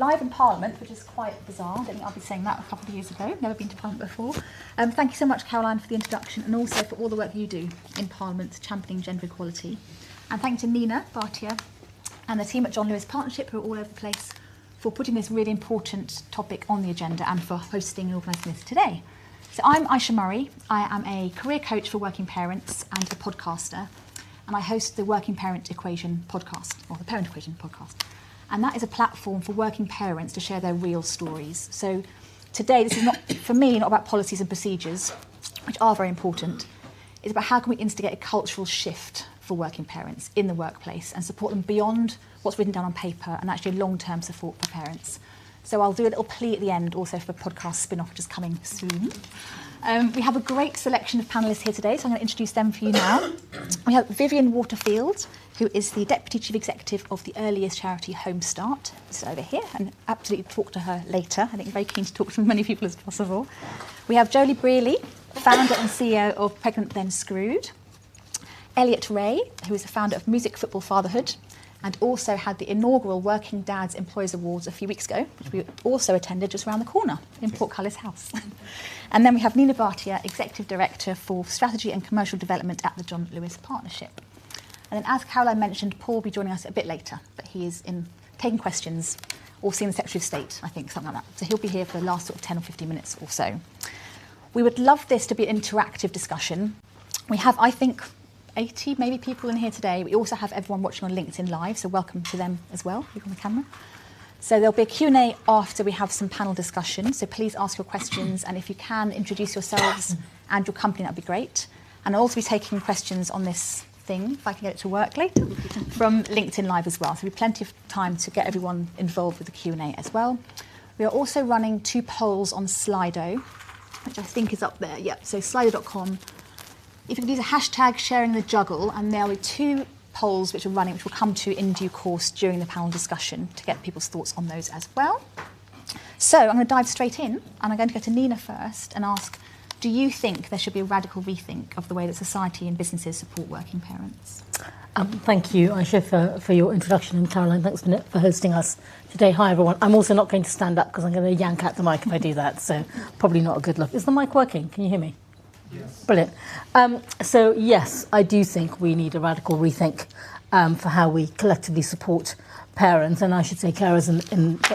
Live in Parliament, which is quite bizarre. I don't think I'll be saying that a couple of years ago. Never been to Parliament before. Thank you so much, Caroline, for the introduction and also for all the work you do in Parliament championing gender equality. And thank you to Nina Bhatia and the team at John Lewis Partnership, who are all over the place, for putting this really important topic on the agenda and for hosting and organising this today. So I'm Aisha Murray. I am a career coach for working parents and a podcaster, and I host the Working Parent Equation podcast, or the Parent Equation podcast. And that is a platform for working parents to share their real stories. So today, this is not, for me, not about policies and procedures, which are very important. It's about how can we instigate a cultural shift for working parents in the workplace and support them beyond what's written down on paper and actually long-term support for parents. So I'll do a little plea at the end also for a podcast spin-off, which is coming soon. We have a great selection of panellists here today, so I'm going to introduce them for you now. We have Vivian Waterfield, who is the Deputy Chief Executive of the early years charity Home Start. This is over here, and absolutely talk to her later. I think I'm very keen to talk to as many people as possible. We have Jolie Brearley, founder and CEO of Pregnant Then Screwed. Elliot Ray, who is the founder of Music Football Fatherhood, and also had the inaugural Working Dads Employers Awards a few weeks ago, which we also attended just around the corner in Portcullis House. And then we have Nina Bhatia, Executive Director for Strategy and Commercial Development at the John Lewis Partnership. And then, as Caroline mentioned, Paul will be joining us a bit later, but he is taking questions or seeing the Secretary of State, I think, something like that. So he'll be here for the last sort of 10 or 15 minutes or so. We would love this to be an interactive discussion. We have, I think, 80 maybe people in here today. We also have everyone watching on LinkedIn Live, so welcome to them as well, people on the camera. So there'll be a Q&A after we have some panel discussion, so please ask your questions, and if you can, introduce yourselves and your company, that'd be great. And I'll also be taking questions on this thing, if I can get it to work later, from LinkedIn Live as well. So there'll be plenty of time to get everyone involved with the Q&A as well. We are also running 2 polls on Slido, which I think is up there. Yep, so slido.com. If you could use a hashtag sharing the juggle, and there'll be 2 polls which are running, which we'll come to in due course during the panel discussion to get people's thoughts on those as well. So I'm going to dive straight in, and I'm going to go to Nina first and ask, do you think there should be a radical rethink of the way that society and businesses support working parents? Thank you, Aisha, for your introduction, and Caroline, thanks for hosting us today. Hi, everyone. I'm also not going to stand up because I'm going to yank out the mic if I do that, so probably not a good look. Is the mic working? Can you hear me? Yes. Brilliant. So yes, I do think we need a radical rethink for how we collectively support parents, and I should say carers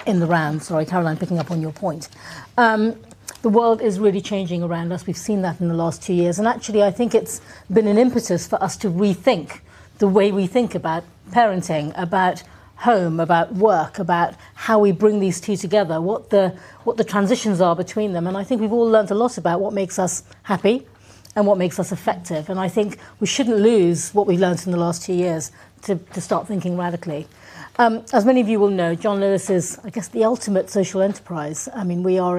in the round. Sorry, Caroline, picking up on your point. The world is really changing around us. We've seen that in the last 2 years, and actually I think it's been an impetus for us to rethink the way we think about parenting, about home, about work, about how we bring these two together, what the transitions are between them. And I think we've all learned a lot about what makes us happy and what makes us effective. And I think we shouldn't lose what we've learned in the last 2 years to start thinking radically. As many of you will know, John Lewis is, I guess, the ultimate social enterprise. I mean, we are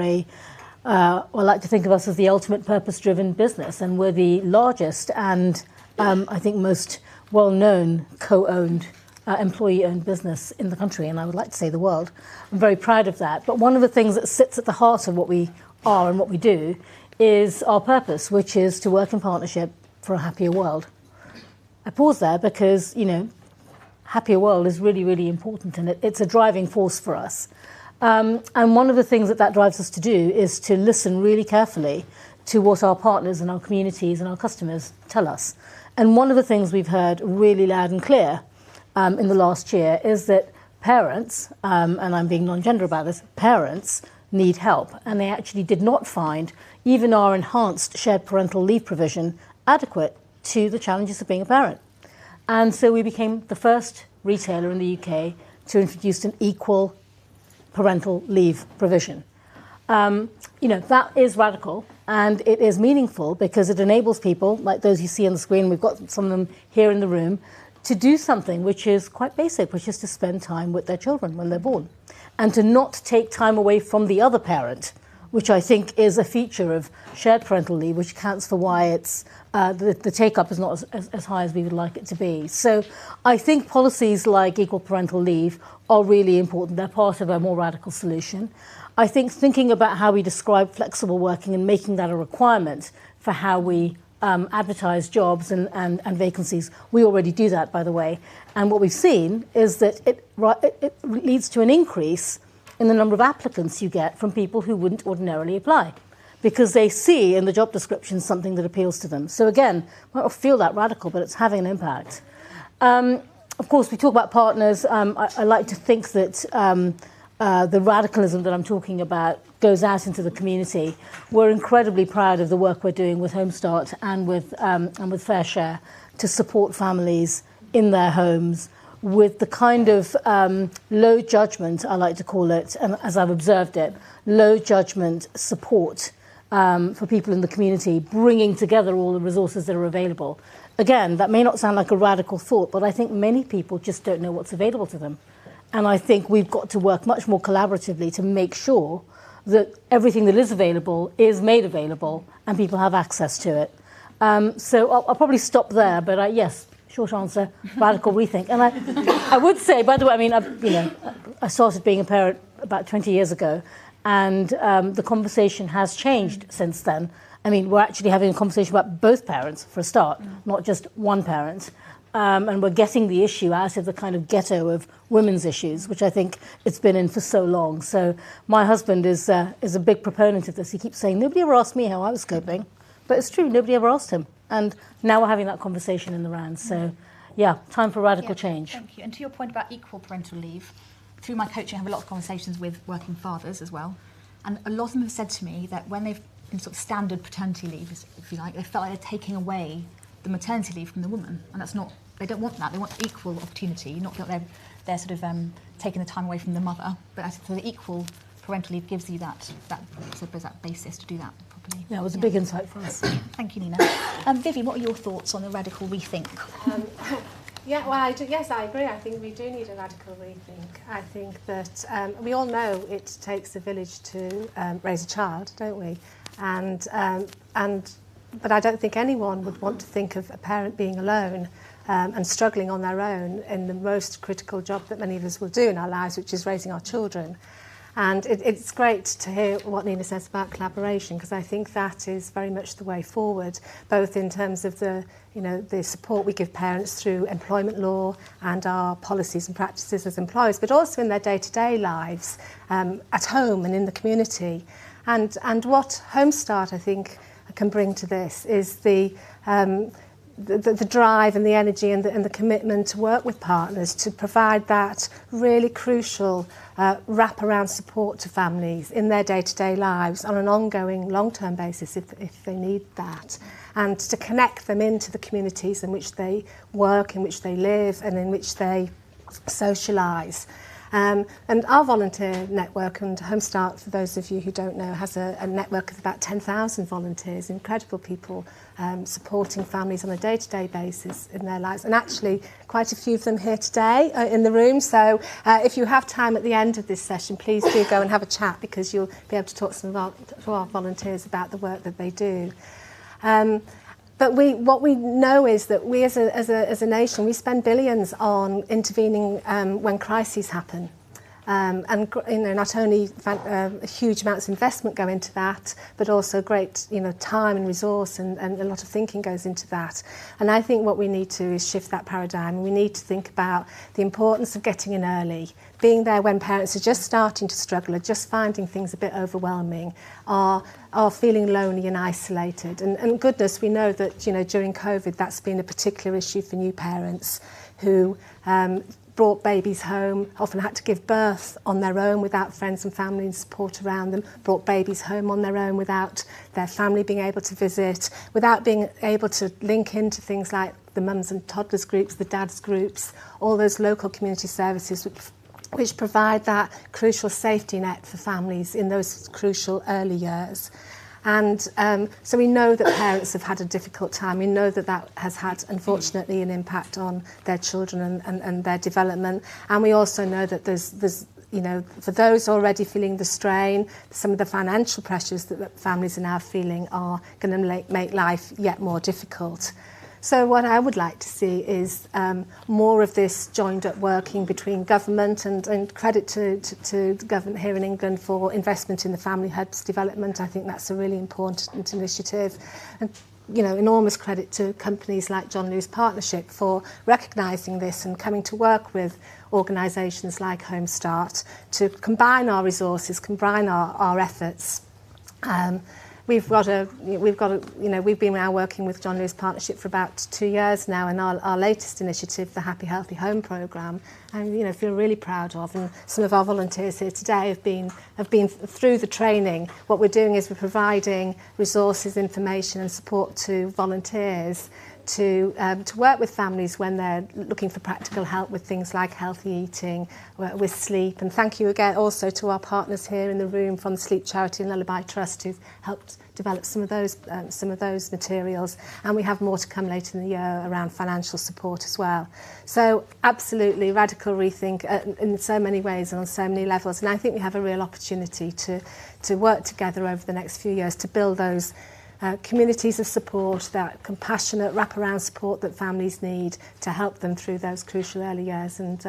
I like to think of us as the ultimate purpose-driven business, and we're the largest and I think most well-known co-owned employee-owned business in the country, and I would like to say the world. I'm very proud of that. But one of the things that sits at the heart of what we are and what we do is our purpose, which is to work in partnership for a happier world. I pause there because, happier world is really, really important, and it's a driving force for us. And one of the things that drives us to do is to listen really carefully to what our partners and our communities and our customers tell us. And one of the things we've heard really loud and clear in the last year is that parents, and I'm being non-gender about this, parents need help. And they actually did not find even our enhanced shared parental leave provision adequate to the challenges of being a parent. And so we became the first retailer in the UK to introduce an equal parental leave provision. That is radical, and it is meaningful because it enables people, like those you see on the screen, we've got some of them here in the room, to do something which is quite basic, which is to spend time with their children when they're born, and to not take time away from the other parent, which I think is a feature of shared parental leave, which accounts for why it's the take-up is not as high as we would like it to be. So I think policies like equal parental leave are really important. They're part of a more radical solution. I think thinking about how we describe flexible working and making that a requirement for how we advertise jobs and vacancies. We already do that, by the way. And what we've seen is that it leads to an increase in the number of applicants you get from people who wouldn't ordinarily apply, because they see in the job description something that appeals to them. So again, might not feel that radical, but it's having an impact. Of course, we talk about partners. I like to think that the radicalism that I'm talking about goes out into the community. We're incredibly proud of the work we're doing with Home Start and with Fair Share to support families in their homes with the kind of low judgment, I like to call it, and as I've observed it, low judgment support for people in the community, bringing together all the resources that are available. Again, that may not sound like a radical thought, but I think many people just don't know what's available to them. And I think we've got to work much more collaboratively to make sure that everything that is available is made available and people have access to it. So I'll probably stop there, but yes, short answer, radical rethink. And I would say, by the way, I mean, I started being a parent about 20 years ago, and the conversation has changed since then. I mean, we're actually having a conversation about both parents for a start, not just one parent. And we're getting the issue out of the kind of ghetto of women's issues, which I think it's been in for so long. So my husband is a big proponent of this. He keeps saying, nobody ever asked me how I was coping. But it's true, nobody ever asked him. And now we're having that conversation in the round. So, yeah, time for radical change. Thank you. And to your point about equal parental leave, through my coaching, I have a lot of conversations with working fathers as well. And a lot of them have said to me that when they've been sort of standard paternity leave, if you like, they felt like they're taking away the maternity leave from the woman. And that's not, they don't want that. They want equal opportunity, not feel like they're sort of taking the time away from the mother. But I think the equal parental leave gives you that I suppose, that basis to do that properly. Yeah, it was a big insight for us. Thank you, Nina. Vivi, what are your thoughts on the radical rethink? Yeah, well, yes, I agree. I think we do need a radical rethink. I think that we all know it takes a village to raise a child, don't we? But I don't think anyone would want to think of a parent being alone and struggling on their own in the most critical job that many of us will do in our lives, which is raising our children. And it's great to hear what Nina says about collaboration, because I think that is very much the way forward, both in terms of the support we give parents through employment law and our policies and practices as employers, but also in their day-to-day lives, at home and in the community. And what Home Start, I think, can bring to this is the drive and the energy and the commitment to work with partners to provide that really crucial wraparound support to families in their day-to-day lives on an ongoing long-term basis if they need that, and to connect them into the communities in which they work, in which they live and in which they socialise. And our volunteer network, and Home Start, for those of you who don't know, has a network of about 10,000 volunteers, incredible people supporting families on a day-to-day basis in their lives. And actually, quite a few of them here today in the room. So if you have time at the end of this session, please do go and have a chat, because you'll be able to talk to our volunteers about the work that they do. But what we know is that we as a nation, we spend billions on intervening when crises happen. And not only huge amounts of investment go into that, but also great time and resource and a lot of thinking goes into that. And I think what we need to is shift that paradigm. We need to think about the importance of getting in early, being there when parents are just starting to struggle, are just finding things a bit overwhelming, are feeling lonely and isolated. And goodness, we know that during COVID that's been a particular issue for new parents who brought babies home, often had to give birth on their own without friends and family and support around them, brought babies home on their own without their family being able to visit, without being able to link into things like the mums and toddlers groups, the dads groups, all those local community services which provide that crucial safety net for families in those crucial early years. And so we know that parents have had a difficult time. We know that has had, unfortunately, an impact on their children and their development. And we also know that there's for those already feeling the strain, some of the financial pressures that families are now feeling are going to make life yet more difficult. So what I would like to see is more of this joined-up working between government and credit to the government here in England for investment in the family hubs development. I think that's a really important initiative. And enormous credit to companies like John Lewis Partnership for recognising this and coming to work with organisations like Home Start to combine our resources, combine our efforts. We've been now working with John Lewis Partnership for about 2 years now, and our latest initiative, the Happy Healthy Home programme, and feel really proud of. And some of our volunteers here today have been through the training. What we're doing is we're providing resources, information, and support to volunteers to work with families when they're looking for practical help with things like healthy eating, with sleep. And thank you again also to our partners here in the room from the Sleep Charity and Lullaby Trust who've helped develop some of those materials. And we have more to come later in the year around financial support as well. So absolutely radical rethink in so many ways and on so many levels. And I think we have a real opportunity to work together over the next few years to build those communities of support, that compassionate wraparound support that families need to help them through those crucial early years. And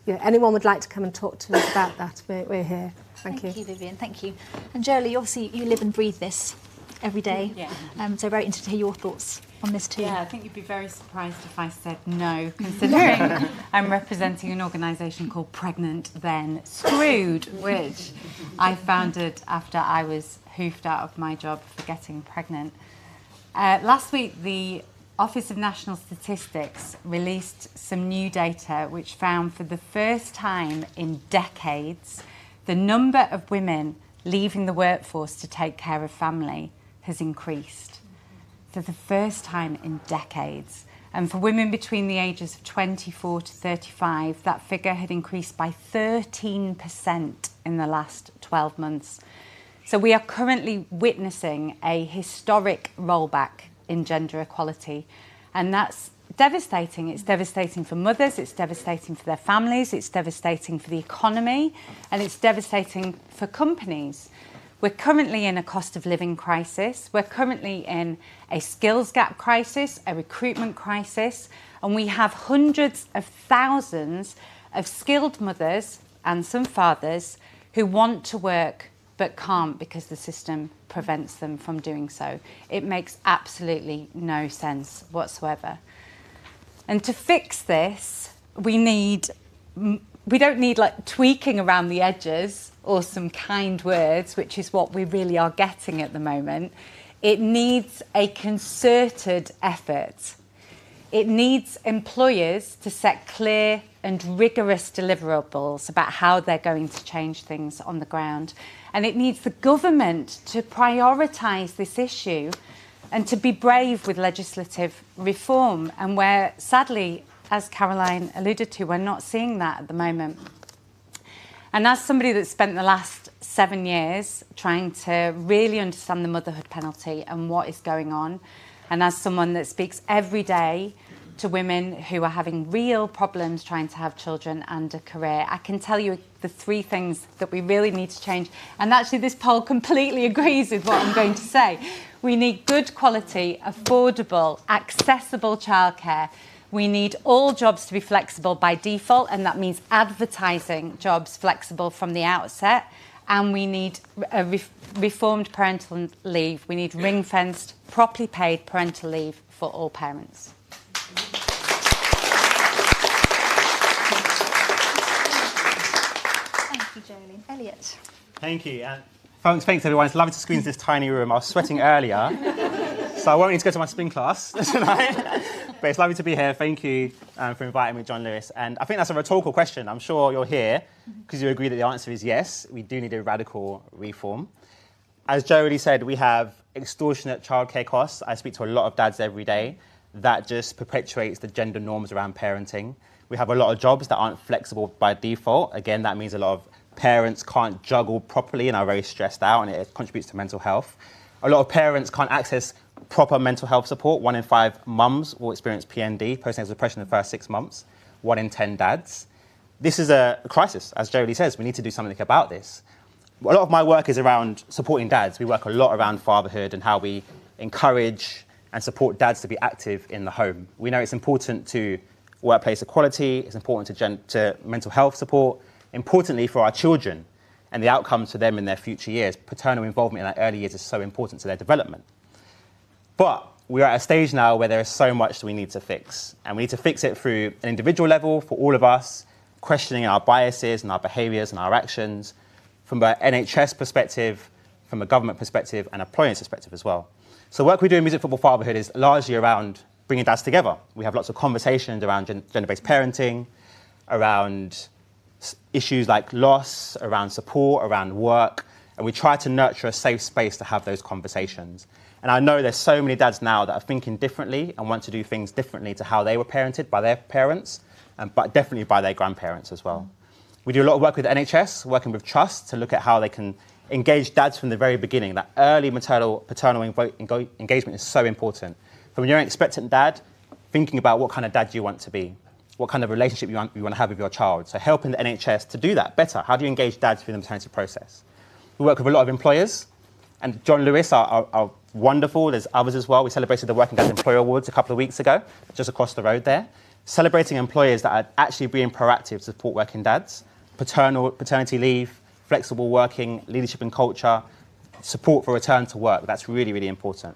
anyone would like to come and talk to us about that, we're here. Thank you. Thank you, Vivian. Thank you. And Jolie, obviously you live and breathe this every day. Yeah. So very interested to hear your thoughts on this too. Yeah, I think you'd be very surprised if I said no, considering I'm representing an organisation called Pregnant Then Screwed, which I founded after I was hoofed out of my job for getting pregnant. Last week, the Office of National Statistics released some new data which found for the first time in decades, the number of women leaving the workforce to take care of family has increased. For the first time in decades. And for women between the ages of 24 to 35, that figure had increased by 13% in the last 12 months. So we are currently witnessing a historic rollback in gender equality. And that's devastating. It's devastating for mothers, it's devastating for their families, it's devastating for the economy, and it's devastating for companies. We're currently in a cost of living crisis. We're currently in a skills gap crisis, a recruitment crisis, and we have hundreds of thousands of skilled mothers and some fathers who want to work but can't because the system prevents them from doing so. It makes absolutely no sense whatsoever. And to fix this, we don't need like tweaking around the edges or some kind words, which is what we really are getting at the moment. It needs a concerted effort. It needs employers to set clear and rigorous deliverables about how they're going to change things on the ground. And it needs the government to prioritise this issue and to be brave with legislative reform. And where, sadly, as Caroline alluded to, we're not seeing that at the moment. And as somebody that's spent the last 7 years trying to really understand the motherhood penalty and what is going on, and as someone that speaks every day to women who are having real problems trying to have children and a career, I can tell you the 3 things that we really need to change. And actually this poll completely agrees with what I'm going to say. We need good quality, affordable, accessible childcare. We need all jobs to be flexible by default, and that means advertising jobs flexible from the outset. And we need a reformed parental leave. We need ring-fenced, properly paid parental leave for all parents. Thank you, Jolie. Elliot. Thank you. Thanks everyone. It's lovely to squeeze this tiny room. I was sweating earlier, so I won't need to go to my spin class tonight. But it's lovely to be here. Thank you for inviting me, John Lewis. And I think that's a rhetorical question. I'm sure you're here because you agree that the answer is yes, we do need a radical reform. As Joe already said, we have extortionate childcare costs. I speak to a lot of dads every day. That just perpetuates the gender norms around parenting. We have a lot of jobs that aren't flexible by default. Again, that means a lot of parents can't juggle properly and are very stressed out, and it contributes to mental health. A lot of parents can't access proper mental health support. 1 in 5 mums will experience PND, postnatal depression, in the first 6 months. 1 in 10 dads. This is a crisis, as Jodie says. We need to do something about this. A lot of my work is around supporting dads. We work a lot around fatherhood and how we encourage and support dads to be active in the home. We know it's important to workplace equality, it's important to mental health support, importantly for our children and the outcomes for them in their future years. Paternal involvement in their early years is so important to their development. But we're at a stage now where there is so much that we need to fix. And we need to fix it through an individual level for all of us, questioning our biases and our behaviours and our actions, from an NHS perspective, from a government perspective, and a employer's perspective as well. So the work we do in Music Football Fatherhood is largely around bringing dads together. We have lots of conversations around gender-based parenting, around issues like loss, around support, around work, and we try to nurture a safe space to have those conversations. And I know there's so many dads now that are thinking differently and want to do things differently to how they were parented by their parents, but definitely by their grandparents as well. We do a lot of work with NHS, working with Trust to look at how they can engage dads from the very beginning. That early paternal engagement is so important. From when you're an expectant dad, thinking about what kind of dad you want to be, what kind of relationship you want to have with your child. So helping the NHS to do that better. How do you engage dads through the maternity process? We work with a lot of employers, and John Lewis are wonderful. There's others as well. We celebrated the Working Dads Employer Awards a couple of weeks ago, just across the road there. Celebrating employers that are actually being proactive to support working dads, paternity leave, flexible working, leadership and culture, support for return to work. That's really, really important.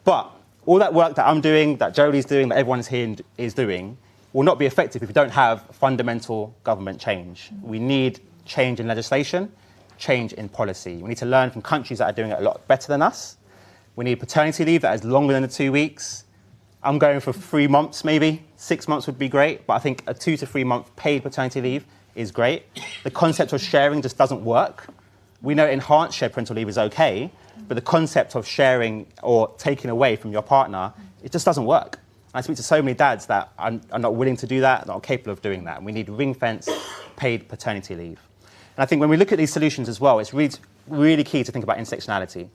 But all that work that I'm doing, that Jodie's doing, that everyone's here is doing, will not be effective if we don't have fundamental government change. We need change in legislation, change in policy. We need to learn from countries that are doing it a lot better than us. We need paternity leave that is longer than the 2 weeks. I'm going for 3 months maybe. 6 months would be great, but I think a 2 to 3 month paid paternity leave is great. The concept of sharing just doesn't work. We know enhanced shared parental leave is okay, but the concept of sharing or taking away from your partner, it just doesn't work. I speak to so many dads that are not willing to do that, not capable of doing that. And we need ring-fence paid paternity leave. And I think when we look at these solutions as well, it's really key to think about intersectionality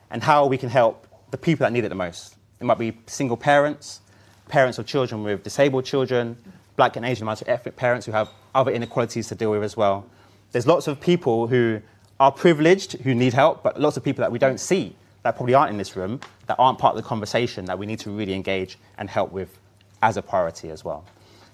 and how we can help the people that need it the most. It might be single parents, parents of children with disabled children, Black and Asian ethnic parents who have other inequalities to deal with as well. There's lots of people who are privileged, who need help, but lots of people that we don't see, that probably aren't in this room, that aren't part of the conversation that we need to really engage and help with as a priority as well.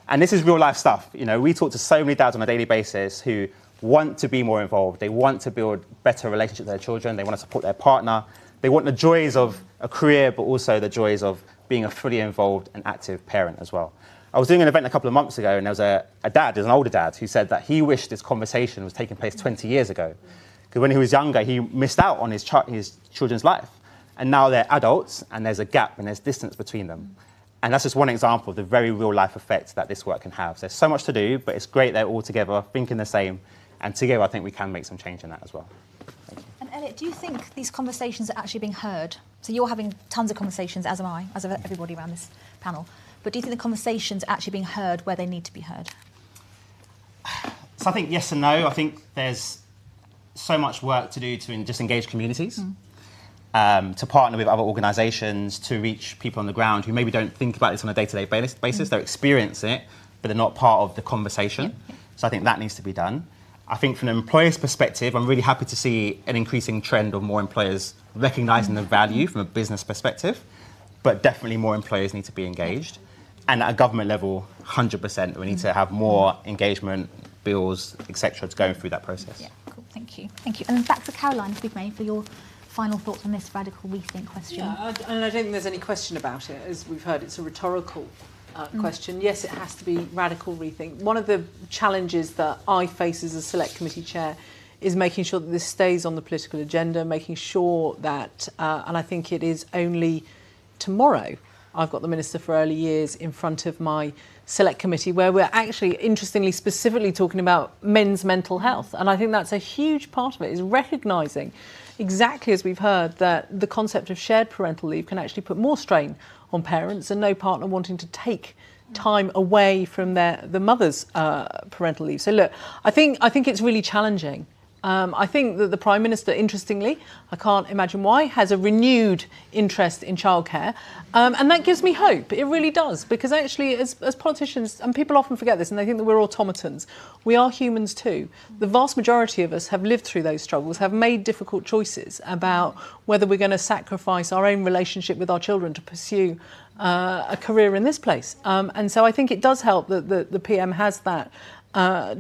And this is real life stuff. You know, we talk to so many dads on a daily basis who want to be more involved. They want to build better relationships with their children. They want to support their partner. They want the joys of a career, but also the joys of being a fully involved and active parent as well. I was doing an event a couple of months ago, and there was an older dad, who said that he wished this conversation was taking place 20 years ago. Because when he was younger, he missed out on his children's life. And now they're adults, and there's a gap, and there's distance between them. And that's just one example of the very real-life effect that this work can have. So there's so much to do, but it's great they're all together, thinking the same. And together, I think we can make some change in that as well. Thank you. And Elliot, do you think these conversations are actually being heard? So you're having tons of conversations, as am I, as of everybody around this panel. But do you think the conversations are actually being heard where they need to be heard? So I think yes and no. I think there's so much work to do to just engage communities, to partner with other organisations, to reach people on the ground who maybe don't think about this on a day-to-day basis. They're experiencing it, but they're not part of the conversation. So I think that needs to be done. I think from an employer's perspective, I'm really happy to see an increasing trend of more employers recognising the value from a business perspective, but definitely more employers need to be engaged. And at a government level, 100%, we need to have more engagement, bills, etc., to go through that process. Yeah, cool, thank you. Thank you. And then back to Caroline, if we may, for your final thoughts on this radical rethink question. Yeah, and I don't think there's any question about it. As we've heard, it's a rhetorical question. Yes, it has to be radical rethink. One of the challenges that I face as a select committee chair is making sure that this stays on the political agenda, making sure that, and I think it is only tomorrow, I've got the Minister for Early Years in front of my select committee where we're actually, interestingly, specifically talking about men's mental health. And I think that's a huge part of it, is recognising, exactly as we've heard, that the concept of shared parental leave can actually put more strain on parents, and no partner wanting to take time away from the mother's parental leave. So look, I think it's really challenging. I think that the Prime Minister, interestingly, I can't imagine why, has a renewed interest in childcare. And that gives me hope. It really does. Because actually, as politicians, and people often forget this and they think that we're automatons, we are humans too. The vast majority of us have lived through those struggles, have made difficult choices about whether we're going to sacrifice our own relationship with our children to pursue a career in this place. And so I think it does help that the PM has that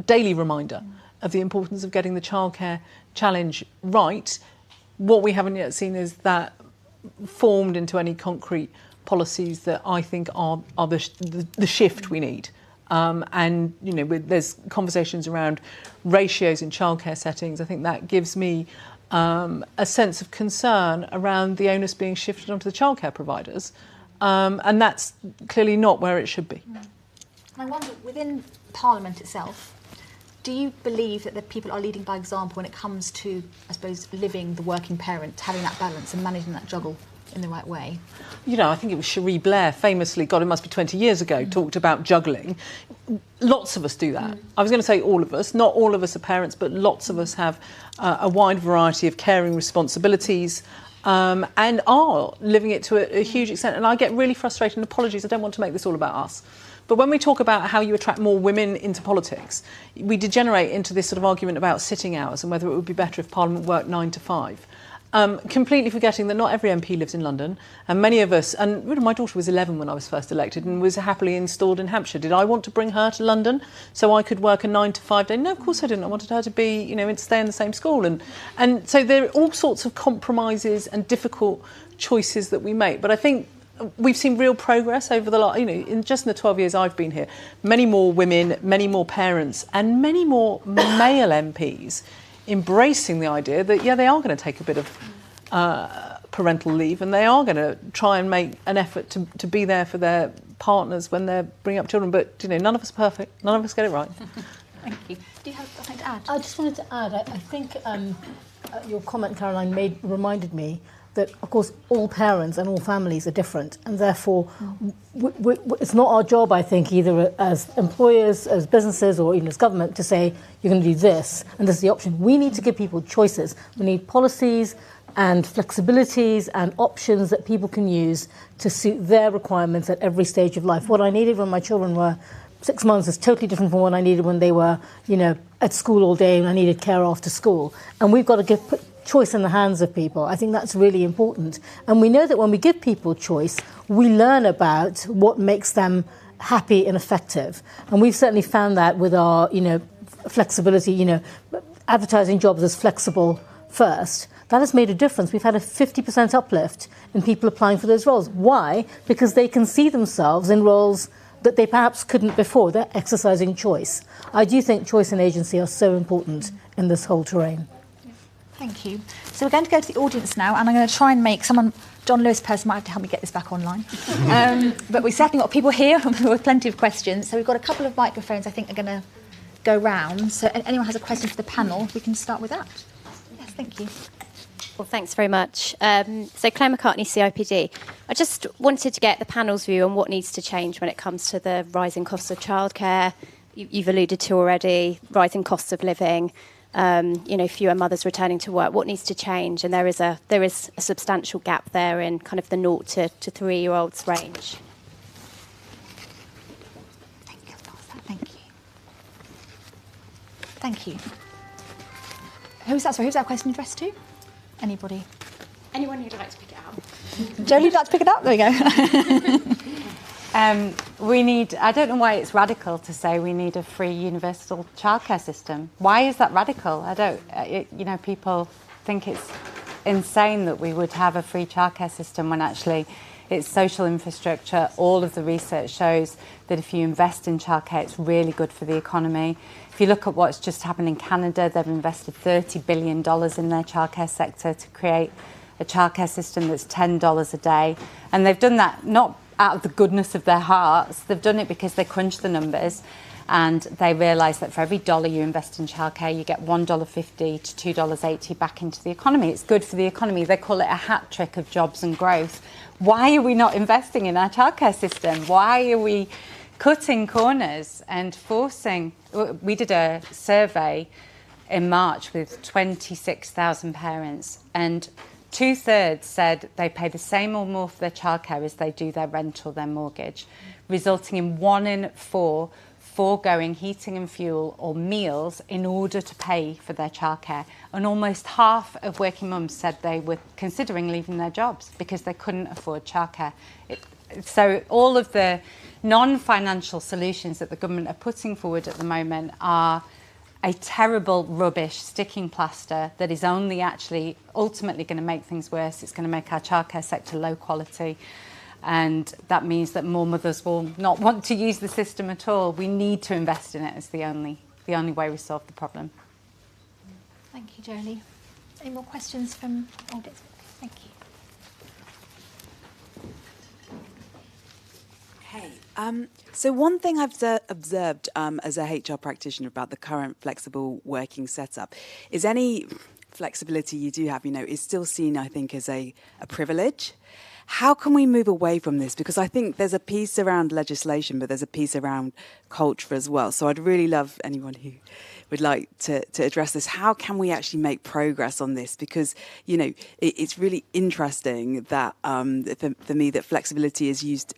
daily reminder of the importance of getting the childcare challenge right. What we haven't yet seen is that formed into any concrete policies that I think are the shift we need. And there's conversations around ratios in childcare settings. I think that gives me a sense of concern around the onus being shifted onto the childcare providers, and that's clearly not where it should be. I wonder, within Parliament itself, do you believe that the people are leading by example when it comes to, I suppose, living the working parent, having that balance and managing that juggle in the right way? I think it was Cherie Blair famously, God, it must be 20 years ago, talked about juggling. Lots of us do that. I was going to say all of us. Not all of us are parents, but lots of us have a wide variety of caring responsibilities and are living it to a huge extent. And I get really frustrated, and apologies, I don't want to make this all about us. But when we talk about how you attract more women into politics, we degenerate into this sort of argument about sitting hours and whether it would be better if Parliament worked 9 to 5. Completely forgetting that not every MP lives in London, and many of us, and my daughter was 11 when I was first elected and was happily installed in Hampshire. Did I want to bring her to London so I could work a 9 to 5 day? No, of course I didn't. I wanted her to be, to stay in the same school. And so there are all sorts of compromises and difficult choices that we make. But I think we've seen real progress over the last, in just in the 12 years I've been here. Many more women, many more parents, and many more male MPs embracing the idea that, they are going to take a bit of parental leave, and they are going to try and make an effort to be there for their partners when they're bringing up children. But, none of us are perfect. None of us get it right. Thank you. Do you have something to add? I just wanted to add, I think your comment, Caroline, reminded me that, of course, all parents and all families are different, and therefore it's not our job, I think, either as employers, as businesses, or even as government, to say, you're going to do this, and this is the option. We need to give people choices. We need policies and flexibilities and options that people can use to suit their requirements at every stage of life. What I needed when my children were 6 months is totally different from what I needed when they were, at school all day and I needed care after school. And we've got to put choice in the hands of people. I think that's really important. And we know that when we give people choice, we learn about what makes them happy and effective. And we've certainly found that with our, flexibility, advertising jobs as flexible first. That has made a difference. We've had a 50% uplift in people applying for those roles. Why? Because they can see themselves in roles that they perhaps couldn't before. They're exercising choice. I do think choice and agency are so important in this whole terrain. Thank you. So we're going to go to the audience now, and I'm going to try and make John Lewis person might have to help me get this back online. But we've certainly got people here with plenty of questions. So we've got a couple of microphones I think are going to go round. So anyone has a question for the panel, we can start with that. Yes, thank you. Well, thanks very much. So Claire McCartney, CIPD. I just wanted to get the panel's view on what needs to change when it comes to the rising costs of childcare. You've alluded to already, rising costs of living. Fewer mothers returning to work. What needs to change? And there is a substantial gap there in kind of the 0 to 3-year-olds range. Thank you. Who's that question addressed to? Anybody? Anyone who'd like to pick it up. Jolie, you'd like to pick it up? There you go. I don't know why it's radical to say we need a free universal childcare system. Why is that radical? People think it's insane that we would have a free childcare system when actually it's social infrastructure. All of the research shows that if you invest in childcare, it's really good for the economy. If you look at what's just happened in Canada, they've invested $30 billion in their childcare sector to create a childcare system that's $10 a day. And they've done that not out of the goodness of their hearts. They've done it because they crunch the numbers and they realise that for every dollar you invest in childcare, you get $1.50 to $2.80 back into the economy. It's good for the economy. They call it a hat trick of jobs and growth. Why are we not investing in our childcare system? Why are we cutting corners and forcing? We did a survey in March with 26,000 parents, and 2/3 said they pay the same or more for their childcare as they do their rent or their mortgage, resulting in 1 in 4 foregoing heating and fuel or meals in order to pay for their childcare. And almost half of working mums said they were considering leaving their jobs because they couldn't afford childcare. So all of the non-financial solutions that the government are putting forward at the moment are a terrible rubbish sticking plaster that is only actually ultimately going to make things worse. It's going to make our childcare sector low quality. And that means that more mothers will not want to use the system at all. We need to invest in it as the only way we solve the problem. Thank you, Jolie. Any more questions from audience? Thank you. Hey, so one thing I've observed as a HR practitioner about the current flexible working setup is any flexibility you do have, is still seen, I think, as a privilege. How can we move away from this? Because I think there's a piece around legislation, but there's a piece around culture as well. So I'd really love anyone who would like to address this. How can we actually make progress on this? Because, it's really interesting that, for me, that flexibility is used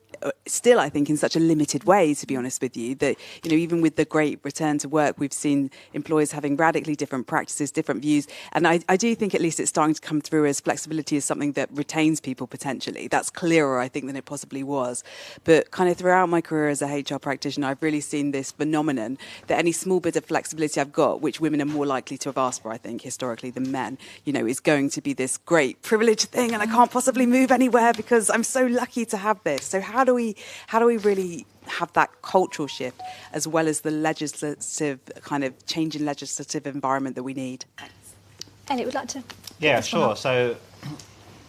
still, I think, in such a limited way, to be honest with you, that, even with the great return to work, we've seen employers having radically different practices, different views. And I do think at least it's starting to come through as flexibility is something that retains people potentially. That's clearer, I think, than it possibly was. But kind of throughout my career as a HR practitioner, I've really seen this phenomenon that any small bit of flexibility I've got, which women are more likely to have asked for, I think, historically than men, is going to be this great privileged thing, and I can't possibly move anywhere because I'm so lucky to have this. So how do we really have that cultural shift as well as the legislative kind of change in legislative environment that we need? Elliot, would like to? Yeah, sure. So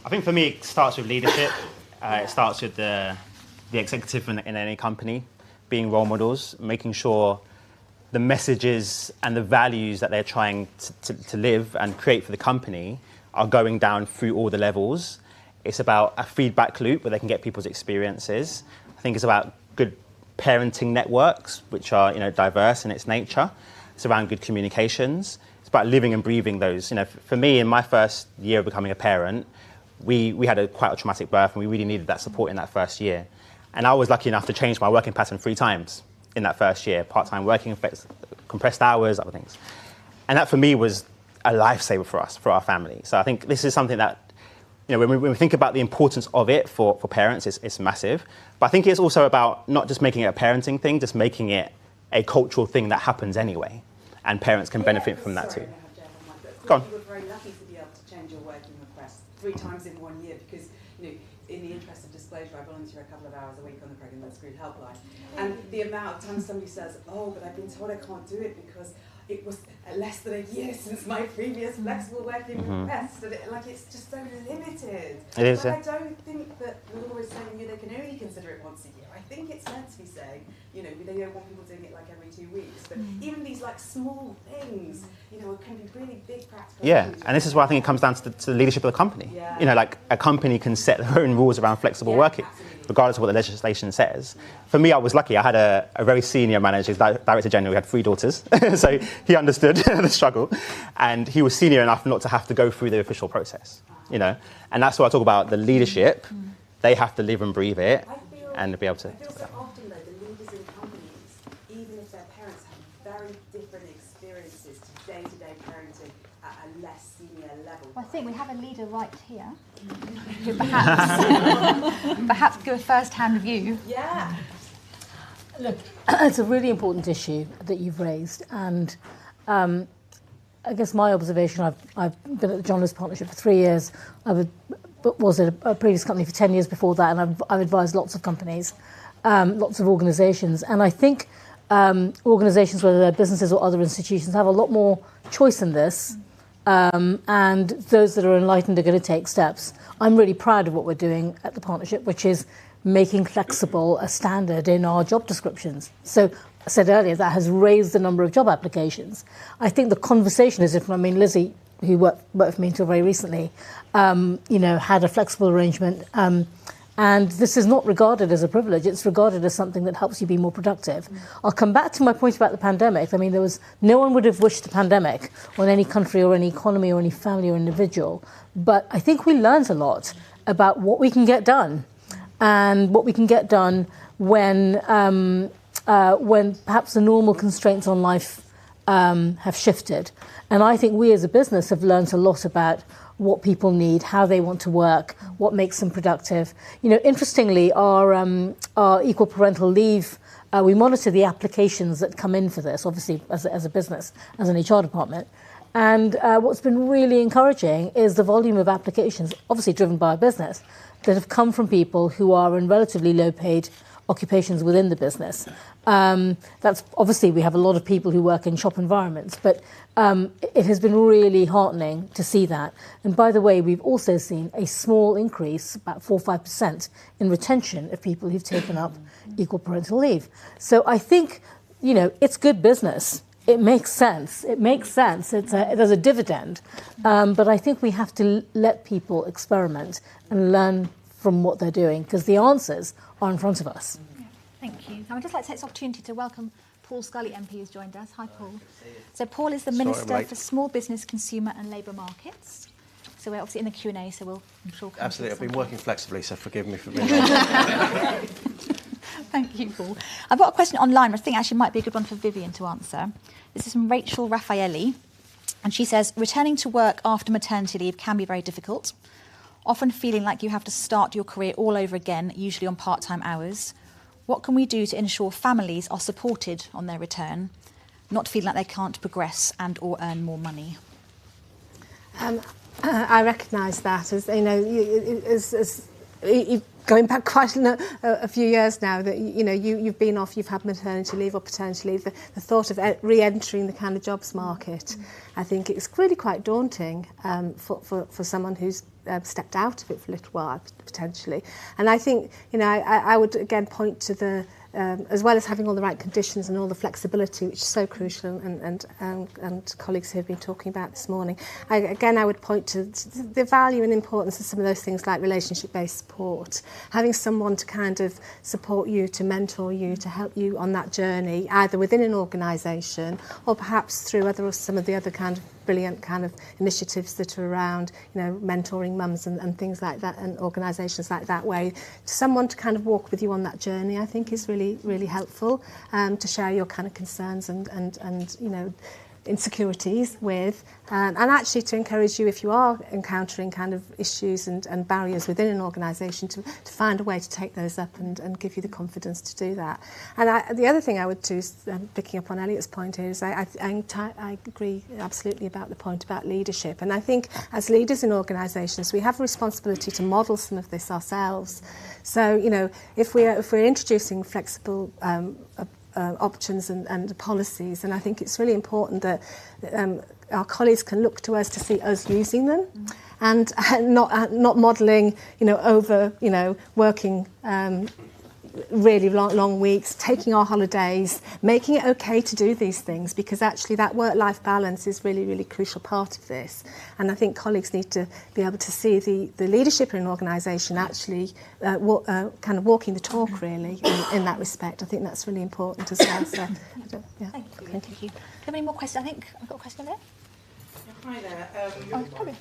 I think for me, it starts with leadership. It starts with the executive in any company being role models, making sure the messages and the values that they're trying to live and create for the company are going down through all the levels. It's about a feedback loop where they can get people's experiences. I think it's about good parenting networks, which are diverse in its nature. It's around good communications. It's about living and breathing those. For me, in my first year of becoming a parent, we had quite a traumatic birth, and we really needed that support in that first year. And I was lucky enough to change my working pattern 3 times in that first year: part-time working, compressed hours, other things. And that for me was a lifesaver for us, for our family. So I think this is something that, when we think about the importance of it for parents, it's massive. But I think it's also about not just making it a parenting thing, just making it a cultural thing that happens anyway. And parents can benefit from that too. Go on. You were very lucky to be able to change your working request 3 times in 1 year because, in the interest of disclosure, I volunteer a couple of hours a week on the Pregnant But Screwed helpline. And the amount of times somebody says, oh, but I've been told I can't do it because it was less than a year since my previous flexible working request, and it's just so limited. It is, but yeah. I don't think that the law is telling you they can only consider it once a year. I think it's meant to be saying, they don't want people doing it every 2 weeks. But even these small things, can be really big practical. Yeah, and this is why I think it comes down to the leadership of the company. Yeah. A company can set their own rules around flexible working, absolutely. regardless of what the legislation says. For me, I was lucky. I had a very senior manager, director general. We had 3 daughters, so he understood the struggle, and he was senior enough not to have to go through the official process. And that's what I talk about. The leadership, they have to live and breathe it, and be able to. I feel so often though the leaders in companies, even if their parents have very different experiences to day-to-day parenting at a less senior level. Well, I think we have a leader right here who perhaps give a first-hand view. Yeah. Look, it's a really important issue that you've raised, and I guess my observation, I've been at the John Lewis Partnership for 3 years. Was at a previous company for 10 years before that, and I've advised lots of companies, lots of organisations, and I think organisations, whether they're businesses or other institutions, have a lot more choice in this, and those that are enlightened are going to take steps. I'm really proud of what we're doing at the Partnership, which is making flexible a standard in our job descriptions. So I said earlier, that has raised the number of job applications. I think the conversation is different. I mean, Lizzie, who worked for me until very recently, had a flexible arrangement. And this is not regarded as a privilege. It's regarded as something that helps you be more productive. I'll come back to my point about the pandemic. I mean, no one would have wished the pandemic on any country or any economy or any family or individual. But I think we learned a lot about what we can get done, and what we can get done when perhaps the normal constraints on life have shifted. And I think we as a business have learned a lot about what people need, how they want to work, what makes them productive. You know, interestingly, our equal parental leave, we monitor the applications that come in for this, obviously as a business, as an HR department. And what's been really encouraging is the volume of applications, obviously driven by our business, that have come from people who are in relatively low-paid occupations within the business. That's obviously, we have a lot of people who work in shop environments, but it has been really heartening to see that. And by the way, we've also seen a small increase, about 4 or 5%, in retention of people who've taken up equal parental leave. So I think, you know, it's good business. It makes sense. It makes sense. There's a dividend. But I think we have to let people experiment and learn from what they're doing, because the answers are in front of us. Yeah, thank you. I'd just like to take this opportunity to welcome Paul Scully MP, who's joined us. Hi, Paul. So Paul is the Minister for Small Business, Consumer and Labour Markets. So we're obviously in the Q&A, so we'll, I'm sure... Absolutely. I've been working flexibly, so forgive me for being late. Thank you, Paul. I've got a question online, which I think actually might be a good one for Vivian to answer. This is from Rachel Raffaelli, and she says, returning to work after maternity leave can be very difficult, often feeling like you have to start your career all over again, usually on part-time hours. What can we do to ensure families are supported on their return, not feeling like they can't progress and or earn more money? I recognise that, as you know, going back quite a few years now, that you know you've been off, you've had maternity leave or paternity leave. The thought of re-entering the kind of jobs market, I think it's really quite daunting for someone who's stepped out of it for a little while potentially. And I think, you know, I would again point to the as well as having all the right conditions and all the flexibility, which is so crucial, and colleagues who have been talking about this morning. I would point to the value and importance of some of those things like relationship-based support, having someone to kind of support you, to mentor you, to help you on that journey, either within an organisation or perhaps through some of the other kind of brilliant kind of initiatives that are around, you know, mentoring mums and things like that, and organisations like that, way someone to kind of walk with you on that journey, I think is really, really helpful, to share your kind of concerns and you know, insecurities with, and actually to encourage you, if you are encountering kind of issues and barriers within an organisation, to find a way to take those up and give you the confidence to do that. And the other thing I would do, picking up on Elliot's point here, is I agree absolutely about the point about leadership. And I think as leaders in organisations, we have a responsibility to model some of this ourselves. So, you know, if we're introducing flexible options and policies, and I think it's really important that our colleagues can look to us to see us using them, and not modelling, you know, over, you know, working really long weeks, taking our holidays, making it okay to do these things, because actually that work-life balance is really, really crucial part of this. And I think colleagues need to be able to see the leadership in an organisation actually kind of walking the talk, really, in that respect. I think that's really important as well. So, yeah. Thank you. Do you have any more questions? I think I've got a question there. Hi there.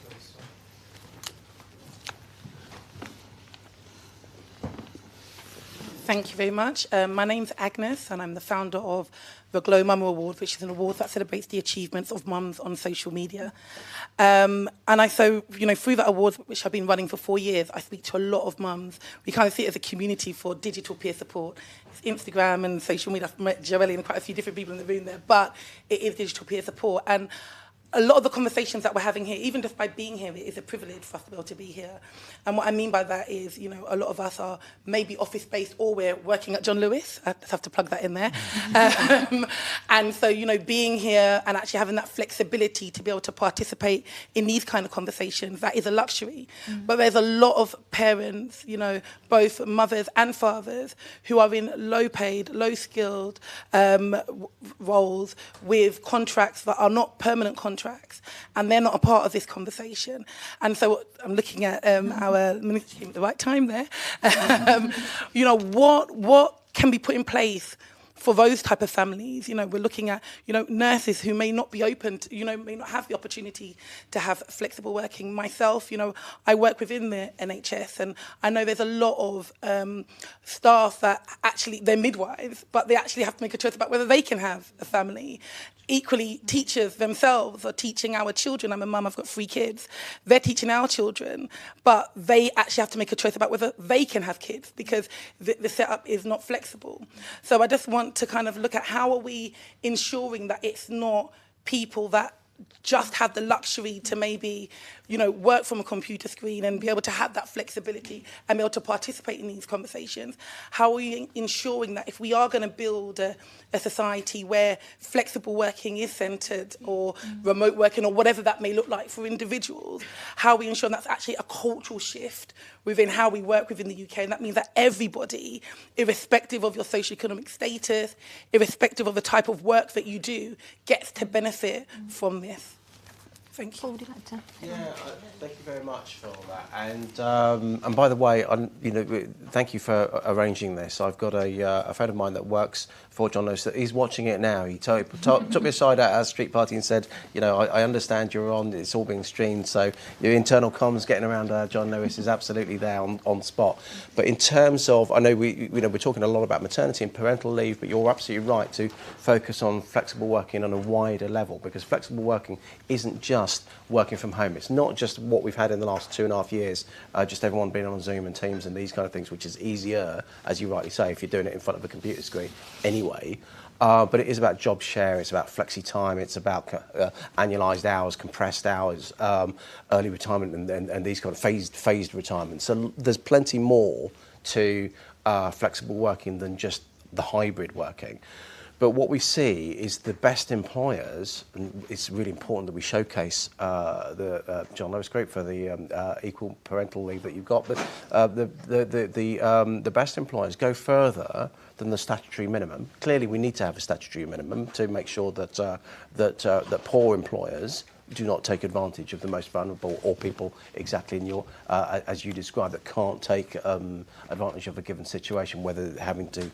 Thank you very much. My name's Agnes, and I'm the founder of the Glow Mum Award, which is an award that celebrates the achievements of mums on social media. And so, you know, through that award, which I've been running for 4 years, I speak to a lot of mums. We kind of see it as a community for digital peer support. It's Instagram and social media. I've met Joelle and quite a few different people in the room there, but it is digital peer support. And a lot of the conversations that we're having here, even just by being here, it is a privilege for us to be able to be here. And what I mean by that is, you know, a lot of us are maybe office-based, or we're working at John Lewis. I just have to plug that in there. And so, you know, being here and actually having that flexibility to be able to participate in these kind of conversations, that is a luxury. But there's a lot of parents, you know, both mothers and fathers, who are in low-paid, low-skilled roles with contracts that are not permanent contracts, and they're not a part of this conversation. And so I'm looking at our ministry at the right time there. You know, what can be put in place for those type of families? You know, we're looking at, you know, nurses who may not be open to, you know, may not have the opportunity to have flexible working. Myself, you know, I work within the NHS, and I know there's a lot of staff that actually, they're midwives, but they actually have to make a choice about whether they can have a family. equally, teachers themselves are teaching our children. I'm a mum, I've got 3 kids. They're teaching our children, but they actually have to make a choice about whether they can have kids because the setup is not flexible. So I just want to kind of look at how are we ensuring that it's not people that just have the luxury to maybe, you know, work from a computer screen and be able to have that flexibility and be able to participate in these conversations. How are we ensuring that if we are going to build a society where flexible working is centred or remote working or whatever that may look like for individuals, how are we ensuring that's actually a cultural shift within how we work within the UK? And that means that everybody, irrespective of your socioeconomic status, irrespective of the type of work that you do, gets to benefit from this. Thank you. Paul, would you like to? Yeah, thank you very much for that. And by the way, thank you for arranging this. I've got a friend of mine that works for John Lewis. He's watching it now. He took me aside at our street party and said, you know, I understand you're on. It's all being streamed, so your internal comms getting around John Lewis is absolutely there on spot. But in terms of, I know we're talking a lot about maternity and parental leave, but you're absolutely right to focus on flexible working on a wider level, because flexible working isn't just working from home. It's not just what we've had in the last 2.5 years, just everyone being on Zoom and Teams and these kind of things, which is easier, as you rightly say, if you're doing it in front of a computer screen anyway. But it is about job share, it's about flexi time, it's about annualised hours, compressed hours, early retirement and these kind of phased retirement. So there's plenty more to flexible working than just the hybrid working. But what we see is the best employers, and it's really important that we showcase the John Lewis Group for the equal parental leave that you've got, but the best employers go further than the statutory minimum. Clearly, we need to have a statutory minimum to make sure that that poor employers do not take advantage of the most vulnerable or people exactly in your, as you described, that can't take advantage of a given situation, whether having to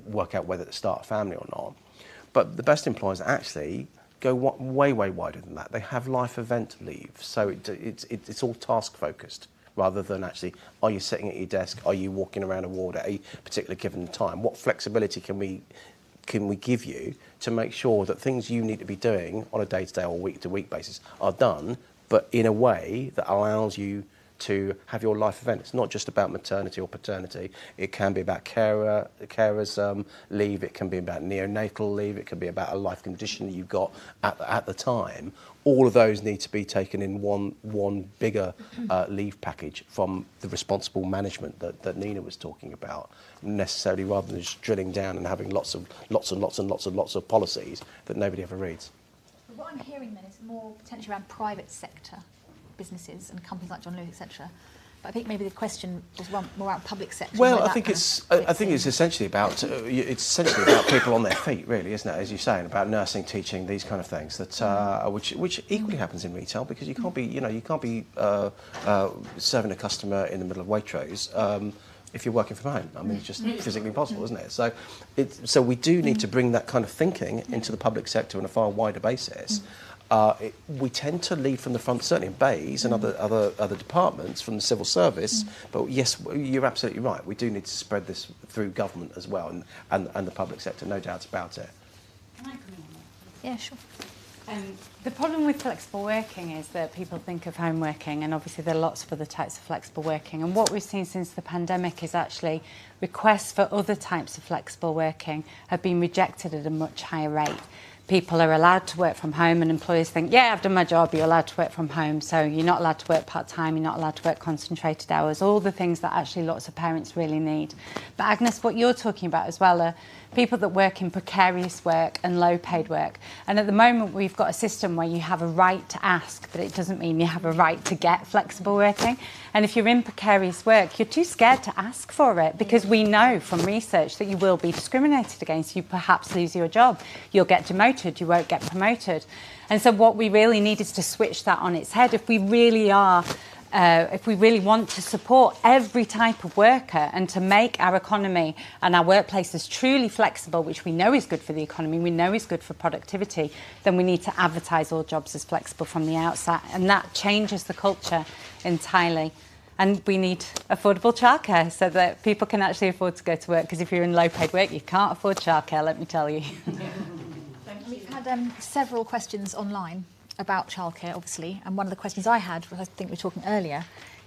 work out whether to start a family or not. But the best employers actually go way wider than that. They have life event leave, so it's all task focused rather than actually, are you sitting at your desk, are you walking around a ward at a particular given time? What flexibility can we give you to make sure that things you need to be doing on a day-to-day or week-to-week basis are done, but in a way that allows you to have your life event. It's not just about maternity or paternity. It can be about carers leave. It can be about neonatal leave. It can be about a life condition that you've got at the time. All of those need to be taken in one bigger leave package from the responsible management that Nina was talking about, necessarily, rather than just drilling down and having lots of policies that nobody ever reads. What I'm hearing then is more potentially around private sector businesses and companies like John Lewis, etc. But I think maybe the question was more about public sector. Well, I think it's essentially about people on their feet, really, isn't it? As you're saying, about nursing, teaching, these kind of things that which equally happens in retail, because you can't be serving a customer in the middle of Waitrose if you're working from home. I mean, it's just physically impossible, isn't it? So we do need to bring that kind of thinking into the public sector on a far wider basis. We tend to lead from the front, certainly in Bays and other departments from the civil service. But yes, you're absolutely right. We do need to spread this through government as well and the public sector, no doubt about it. Can I come in on that? Yeah, sure. The problem with flexible working is that people think of home working, and obviously there are lots of other types of flexible working. And what we've seen since the pandemic is actually requests for other types of flexible working have been rejected at a much higher rate. People are allowed to work from home, and employers think, yeah, I've done my job, you're allowed to work from home, so you're not allowed to work part-time, you're not allowed to work concentrated hours, all the things that actually lots of parents really need. But Agnes, what you're talking about as well are people that work in precarious work and low-paid work. And at the moment, we've got a system where you have a right to ask, but it doesn't mean you have a right to get flexible working. And if you're in precarious work, you're too scared to ask for it, because we know from research that you will be discriminated against. You perhaps lose your job, you'll get demoted, you won't get promoted. And so what we really need is to switch that on its head. If we really want to support every type of worker and to make our economy and our workplaces truly flexible, which we know is good for the economy, we know is good for productivity, then we need to advertise all jobs as flexible from the outset. And that changes the culture entirely. And we need affordable childcare so that people can actually afford to go to work, because if you're in low-paid work, you can't afford childcare, let me tell you. Thank several questions online about childcare, obviously, and one of the questions I had, which I think we were talking earlier,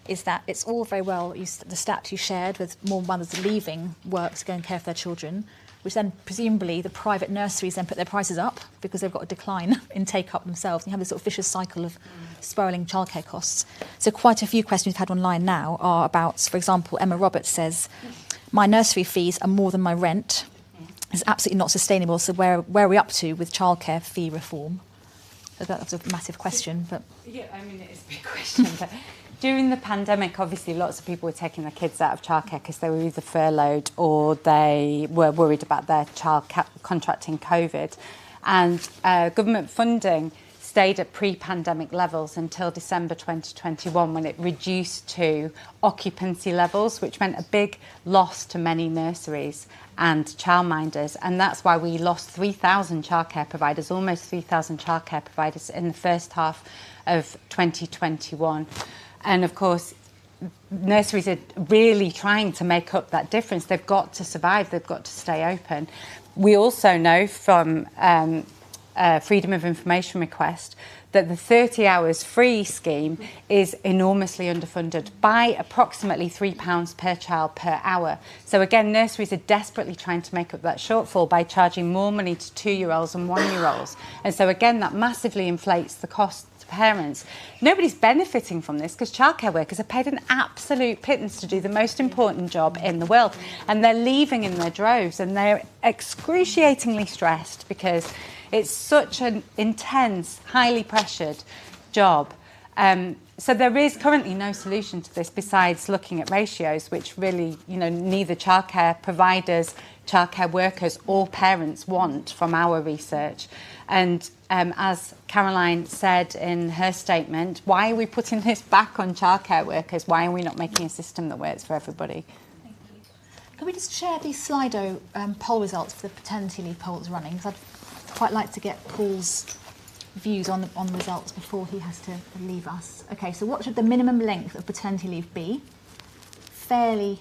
is that it's all very well, the stats you shared with more mothers leaving work to go and care for their children, which then presumably the private nurseries then put their prices up because they've got a decline in take-up themselves. And you have this sort of vicious cycle of spiralling childcare costs. So quite a few questions we've had online now are about, for example, Emma Roberts says, my nursery fees are more than my rent. It's absolutely not sustainable. So where are we up to with childcare fee reform? So that's a massive question. But yeah, I mean, it is a big question. But during the pandemic, obviously, lots of people were taking their kids out of childcare because they were either furloughed or they were worried about their child contracting COVID. And government funding stayed at pre-pandemic levels until December 2021 when it reduced to occupancy levels, which meant a big loss to many nurseries and childminders. And that's why we lost 3,000 childcare providers, almost 3,000 childcare providers in the first half of 2021. And of course, nurseries are really trying to make up that difference. They've got to survive, they've got to stay open. We also know from Freedom of Information request that the 30 hours free scheme is enormously underfunded by approximately £3 per child per hour. So again, nurseries are desperately trying to make up that shortfall by charging more money to 2-year-olds and 1-year-olds. And so again, that massively inflates the cost to parents. Nobody's benefiting from this because childcare workers are paid an absolute pittance to do the most important job in the world. And they're leaving in their droves and they're excruciatingly stressed because it's such an intense, highly pressured job. So there is currently no solution to this besides looking at ratios, which really, neither childcare providers, childcare workers or parents want from our research. And as Caroline said in her statement, why are we putting this back on childcare workers? Why are we not making a system that works for everybody? Thank you. Can we just share these Slido poll results for the paternity leave polls running? Because I'd quite like to get Paul's views on the results before he has to leave us. Okay, so what should the minimum length of paternity leave be? Fairly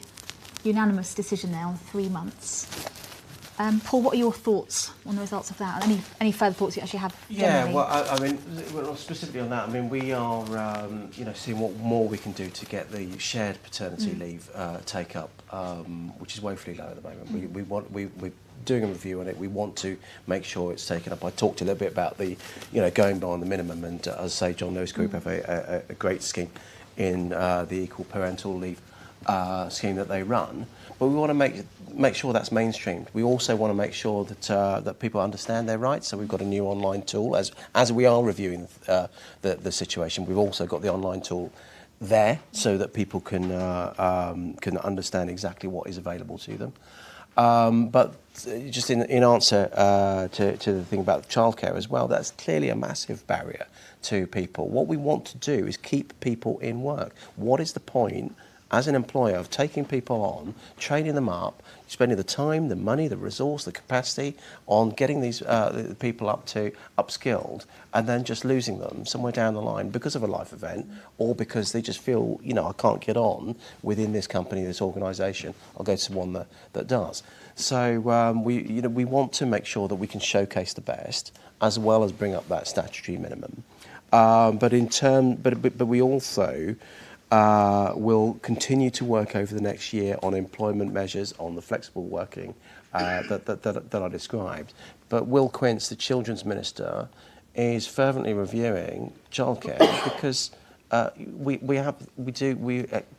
unanimous decision there on 3 months. Paul, what are your thoughts on the results of that? And any further thoughts you actually have generally? Yeah, well, I mean, specifically on that, I mean, we are, seeing what more we can do to get the shared paternity leave take up, which is woefully low at the moment. We're doing a review on it. We want to make sure it's taken up. I talked a little bit about the, going beyond the minimum, and as I say, John Lewis Group have a great scheme in the equal parental leave scheme that they run. But we want to make sure that's mainstreamed. We also want to make sure that that people understand their rights. So we've got a new online tool as we are reviewing the situation. We've also got the online tool there so that people can understand exactly what is available to them. But just in answer to the thing about childcare as well, that's clearly a massive barrier to people. What we want to do is keep people in work. What is the point as an employer of taking people on, training them up, spending the time, the money, the resource, the capacity on getting these people upskilled, and then just losing them somewhere down the line because of a life event, or because they just feel, I can't get on within this company, this organisation. I'll go to one that does. So we want to make sure that we can showcase the best as well as bring up that statutory minimum. But we also will continue to work over the next year on employment measures, on the flexible working that I described. But Will Quince, the Children's Minister, is fervently reviewing childcare because we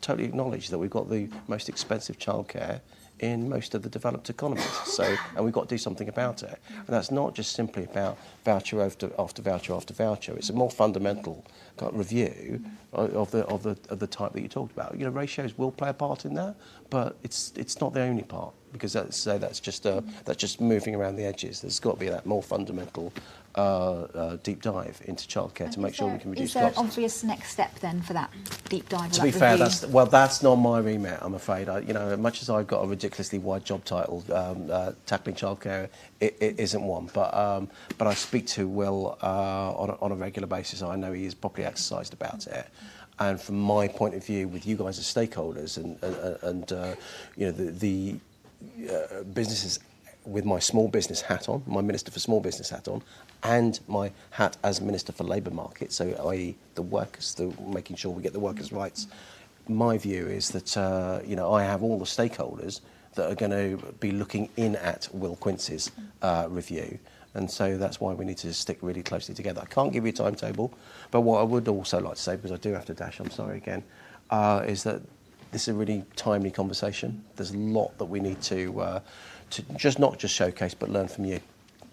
totally acknowledge that we've got the most expensive childcare in most of the developed economies. And we've got to do something about it. And that's not just simply about voucher after voucher after voucher. It's a more fundamental kind of review of the type that you talked about. Ratios will play a part in that, but it's not the only part, because that's just moving around the edges. There's got to be that more fundamental deep dive into childcare to make sure we can reduce costs. Is there an obvious next step then for that deep dive? To be fair, that's not my remit, I'm afraid. Much as I've got a ridiculously wide job title, tackling childcare it isn't one. But I speak to Will on a regular basis. I know he is properly exercised about it. And from my point of view, with you guys as stakeholders and the businesses with my small business hat on, my Minister for Small Business hat on, and my hat as Minister for Labour Market, so i.e. the workers, making sure we get the workers' rights. My view is that I have all the stakeholders that are going to be looking in at Will Quince's review, and so that's why we need to stick really closely together. I can't give you a timetable, but what I would also like to say, because I do have to dash, I'm sorry again, is that this is a really timely conversation. There's a lot that we need to not just showcase, but learn from you.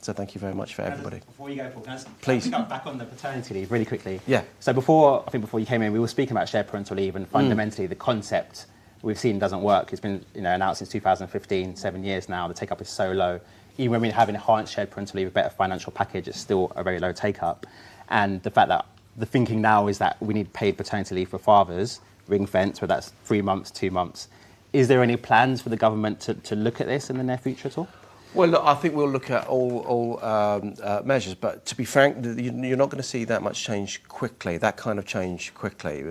So thank you very much for everybody. Before you go, Paul, can I please pick up back on the paternity leave really quickly? Yeah. So before you came in, we were speaking about shared parental leave, and fundamentally the concept we've seen doesn't work. It's been announced since 2015, 7 years now. The take-up is so low. Even when we have enhanced shared parental leave, a better financial package, it's still a very low take-up. And the fact that the thinking now is that we need paid paternity leave for fathers, ring fence, whether that's 3 months, 2 months. Is there any plans for the government to look at this in the near future at all? Well, look, I think we'll look at all measures, but to be frank, you're not going to see that much change quickly, that kind of change quickly,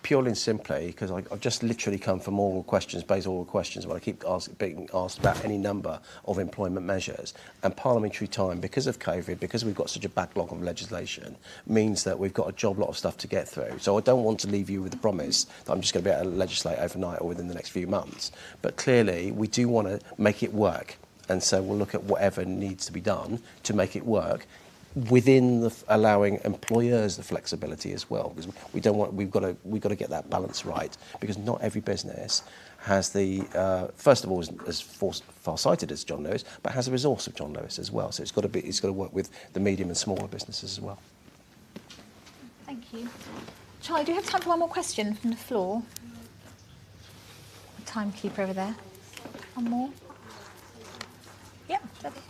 purely and simply because I've just literally come from oral questions, where I keep being asked about any number of employment measures, and parliamentary time, because of COVID, because we've got such a backlog of legislation, means that we've got a lot of stuff to get through. So I don't want to leave you with the promise that I'm just going to be able to legislate overnight or within the next few months, but clearly we do want to make it work. And so we'll look at whatever needs to be done to make it work within allowing employers the flexibility as well, because we've got to get that balance right, because not every business has the first of all as far-sighted as John Lewis, but has the resource of John Lewis as well. So it's got to work with the medium and smaller businesses as well. Thank you. Charlie, do you have time for one more question from the floor? The timekeeper over there. One more. Yeah, lovely.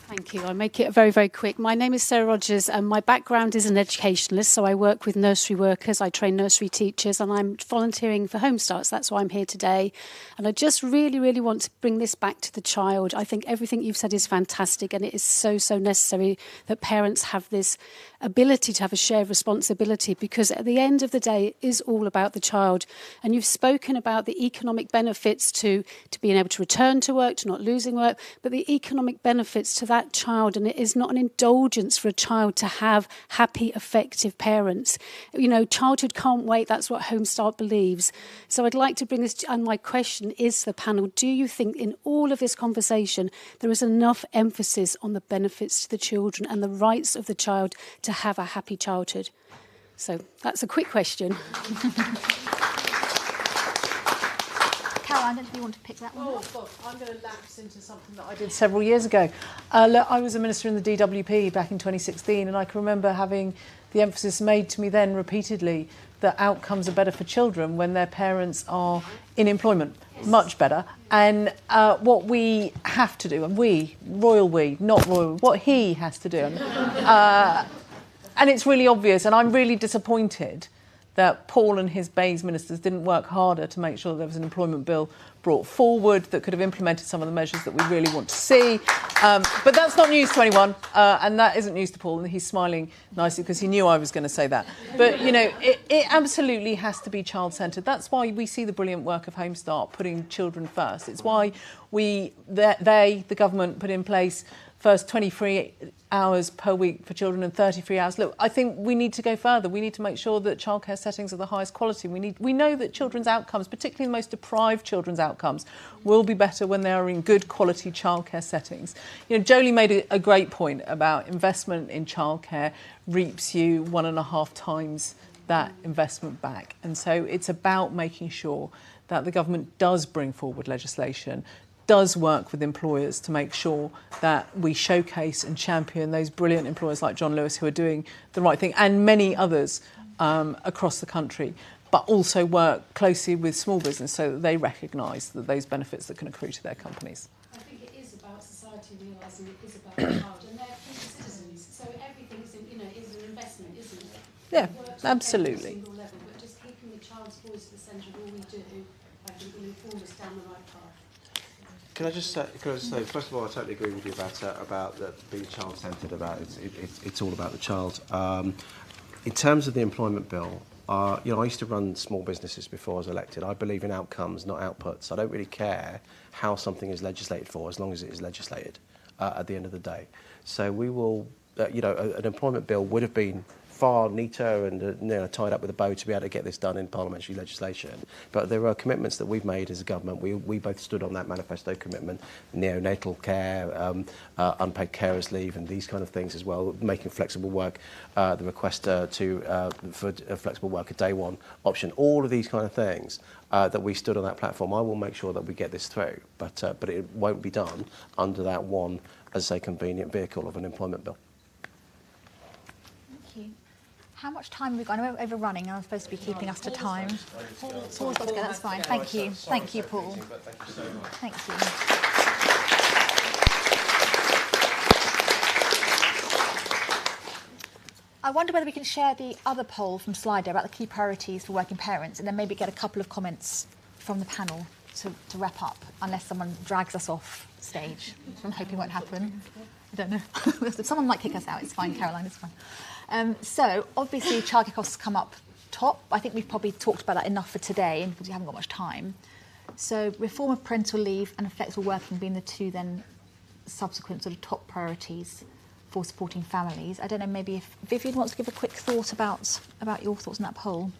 Thank you. I'll make it very, very quick. My name is Sarah Rogers and my background is an educationalist, so I work with nursery workers, I train nursery teachers, and I'm volunteering for Home Starts. That's why I'm here today. And I just really, really want to bring this back to the child. I think everything you've said is fantastic, and it is so, so necessary that parents have this ability to have a shared responsibility, because at the end of the day it is all about the child. And you've spoken about the economic benefits to being able to return to work, to not losing work, but the economic benefits to that child, and it is not an indulgence for a child to have happy, effective parents. Childhood can't wait. That's what Home Start believes. So I'd like to bring this, and my question is to the panel, do you think in all of this conversation there is enough emphasis on the benefits to the children and the rights of the child to have a happy childhood? So that's a quick question. Caroline, I don't know if you want to pick that one up. God, I'm going to lapse into something that I did several years ago. I was a minister in the DWP back in 2016, and I can remember having the emphasis made to me then repeatedly that outcomes are better for children when their parents are in employment. Yes. Much better. And what we have to do, and not royal, what he has to do, and it's really obvious, and I'm really disappointed that Paul and his Bayes ministers didn't work harder to make sure there was an employment bill brought forward that could have implemented some of the measures that we really want to see. But that's not news to anyone, and that isn't news to Paul, and he's smiling nicely because he knew I was going to say that. But, it absolutely has to be child-centred. That's why we see the brilliant work of Home Start, putting children first. It's why the government, put in place first 23 hours per week for children and 33 hours. Look, I think we need to go further. We need to make sure that childcare settings are the highest quality. We know that children's outcomes, particularly the most deprived children's outcomes, will be better when they are in good quality childcare settings. Jolie made a great point about investment in childcare reaps you 1.5 times that investment back. And so it's about making sure that the government does bring forward legislation, does work with employers to make sure that we showcase and champion those brilliant employers like John Lewis who are doing the right thing, and many others across the country, but also work closely with small business so that they recognise that those benefits that can accrue to their companies. I think it is about society realising it is about the child, and they're citizens, so everything is an investment, isn't it? Yeah, absolutely. Level, but just keeping the child's voice at the centre of all we do, I think will inform us down the right path. Can I just say, first of all, I totally agree with you about being child-centred, about it's all about the child. In terms of the employment bill, I used to run small businesses before I was elected. I believe in outcomes, not outputs. I don't really care how something is legislated for, as long as it is legislated at the end of the day. So we will, an employment bill would have been far neater and tied up with a bow to be able to get this done in parliamentary legislation. But there are commitments that we've made as a government. We both stood on that manifesto commitment, neonatal care, unpaid carers leave, and these kind of things as well, making flexible work, the request for a flexible work a day one option, all of these kind of things that we stood on that platform. I will make sure that we get this through, but it won't be done under that one, as I say, convenient vehicle of an employment bill. Thank you. How much time have we got? I know we're overrunning. I'm supposed to be keeping us to time. Paul's got to go. That's fine. Thank you. Thank you, Paul. Thank you so much. Thank you. I wonder whether we can share the other poll from Slido about the key priorities for working parents, and then maybe get a couple of comments from the panel to wrap up, unless someone drags us off stage, which I'm hoping won't happen. I don't know. If someone might kick us out, it's fine, Caroline, it's fine. So, obviously, childcare costs come up top. I think we've probably talked about that enough for today, because we haven't got much time. So, reform of parental leave and flexible working being the two then subsequent sort of top priorities for supporting families. I don't know, maybe if Vivian wants to give a quick thought about your thoughts on that poll.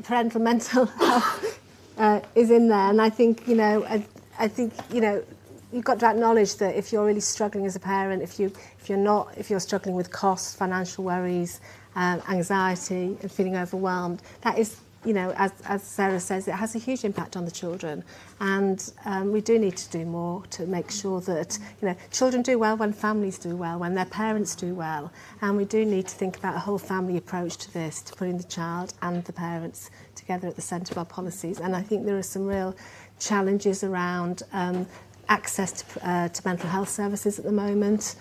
Parental mental health is in there, and I think, you've got to acknowledge that if you're really struggling as a parent, if you're struggling with costs, financial worries, anxiety and feeling overwhelmed, that is, as Sarah says, it has a huge impact on the children. And we do need to do more to make sure that, children do well when families do well, when their parents do well. And we do need to think about a whole family approach to this, to putting the child and the parents together at the centre of our policies. And I think there are some real challenges around access to mental health services at the moment,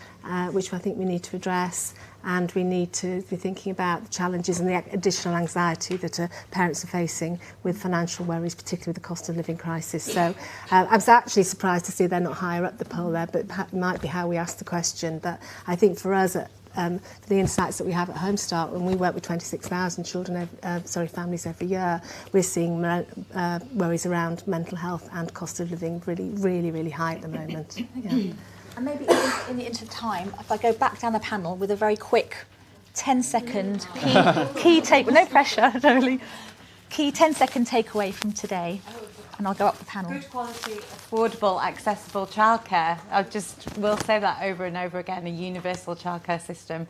which I think we need to address, and we need to be thinking about the challenges and the additional anxiety that parents are facing with financial worries, particularly with the cost of living crisis. So I was actually surprised to see they're not higher up the poll there, but it might be how we ask the question. But I think for us, the insights that we have at Home Start, when we work with 26,000 families every year, we're seeing worries around mental health and cost of living really, really, really high at the moment. Yeah. And maybe in the interest of time, if I go back down the panel with a very quick 10-second key take, no pressure, totally, key 10-second takeaway from today, and I'll go up the panel. Good quality, affordable, accessible childcare. We'll say that over and over again. A universal childcare system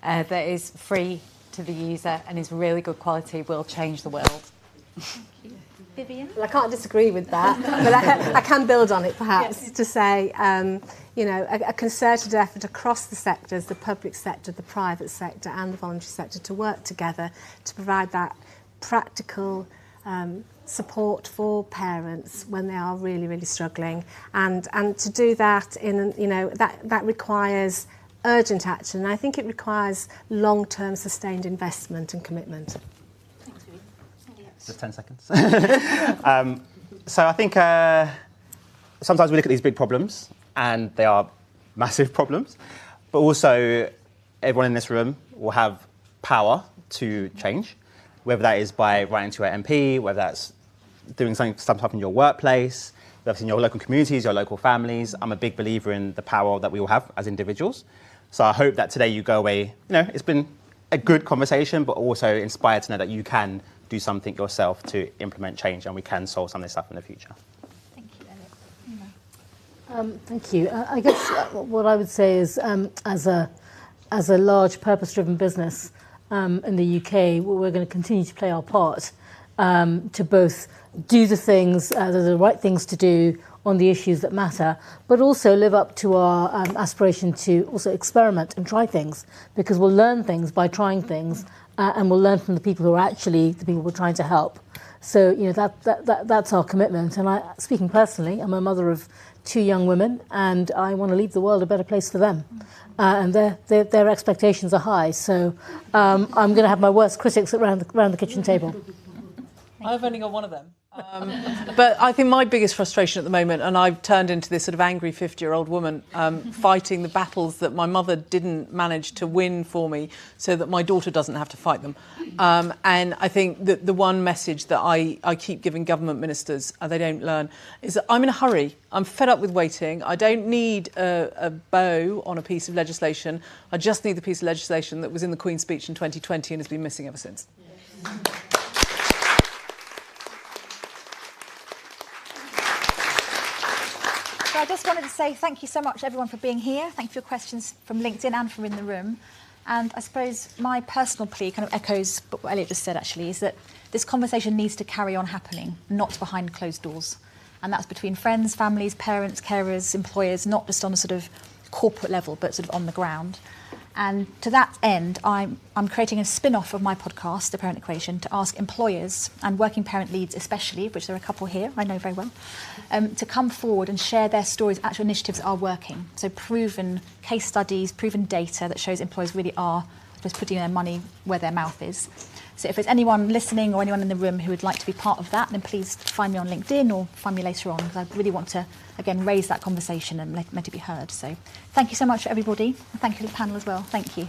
that is free to the user and is really good quality will change the world. Thank you. Vivian? Well, I can't disagree with that, but I can build on it perhaps to say, a concerted effort across the sectors, the public sector, the private sector and the voluntary sector, to work together to provide that practical support for parents when they are really, really struggling. And to do that, that requires urgent action. And I think it requires long-term sustained investment and commitment. Just 10 seconds. So I think sometimes we look at these big problems and they are massive problems, but also everyone in this room will have power to change, whether that is by writing to an MP, whether that's doing some stuff in your workplace, whether it's in your local communities, your local families. I'm a big believer in the power that we all have as individuals. So I hope that today you go away, it's been a good conversation, but also inspired to know that you can do something yourself to implement change, and we can solve some of this stuff in the future. Thank you, Elliot. Thank you. I guess what I would say is, as a large purpose-driven business in the UK, we're going to continue to play our part to both do the things that are the right things to do on the issues that matter, but also live up to our aspiration to also experiment and try things, because we'll learn things by trying things, and we'll learn from the people who are actually the people we're trying to help. So that's our commitment. And speaking personally, I'm a mother of 2 young women, and I want to leave the world a better place for them. And their expectations are high. So I'm going to have my worst critics around the kitchen table. I've only got one of them. But I think my biggest frustration at the moment, and I've turned into this sort of angry 50-year-old woman fighting the battles that my mother didn't manage to win for me so that my daughter doesn't have to fight them. And I think that the one message that I keep giving government ministers, they don't learn, is that I'm in a hurry. I'm fed up with waiting. I don't need a bow on a piece of legislation. I just need the piece of legislation that was in the Queen's speech in 2020 and has been missing ever since. So I just wanted to say thank you so much, everyone, for being here. Thank you for your questions from LinkedIn and from in the room. And I suppose my personal plea kind of echoes what Elliot just said, actually, is that this conversation needs to carry on happening, not behind closed doors. And that's between friends, families, parents, carers, employers, not just on a sort of corporate level, but sort of on the ground. And to that end, I'm creating a spin-off of my podcast, The Parent Equation, to ask employers and working parent leads especially, which there are a couple here, I know very well, to come forward and share their stories, actual initiatives that are working. So proven case studies, proven data that shows employers really are just putting their money where their mouth is. So if there's anyone listening or anyone in the room who would like to be part of that, then please find me on LinkedIn or find me later on, because I really want to, again, raise that conversation and let it be heard. So thank you so much for everybody. And thank you to the panel as well. Thank you.